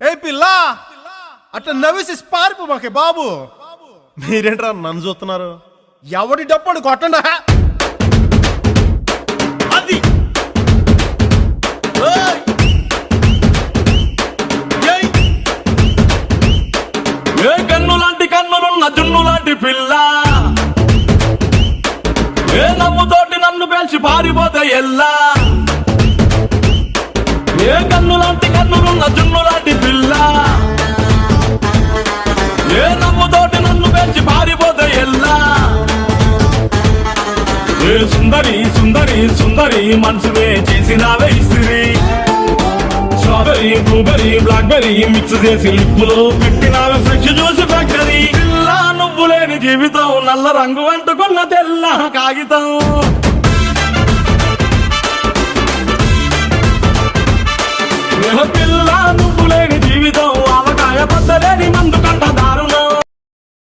ఏ పిల్ల అట్లా నవ్వేసి పారిపోమాకే బాబు. మీరేంట్రా నన్ను చూస్తున్నారు? ఎవడి డప్పుడు కొట్టండా. అది ఏ కన్ను లాంటి కన్నులున్న జున్ను లాంటి పిల్ల, ఏ నవ్వుతోటి నన్ను పేల్చి పారిపోతే ఎల్లా. ఏ కన్ను లాంటి కన్నులున్న జున్ను లాంటి పిల్ల, ఏ నవ్వుతోటి నన్ను పేల్చి పారిపోతే ఎల్లా. ఏ సుందరి సుందరి సుందరి మనసునే చేసినావే ఇస్త్రీ. స్ట్రాబెరీ బ్లూబెరీ బ్లాక్బెరీ మిక్స్ చేసి లిప్పులో పెట్టినావే ఫ్రెష్ జ్యూస్ ఫ్యాక్టరీ. పిల్ల నువ్వు లేని జీవితం నల్ల రంగు అంటుకున్న తెల్ల కాగితం. పిల్ల నువ్వు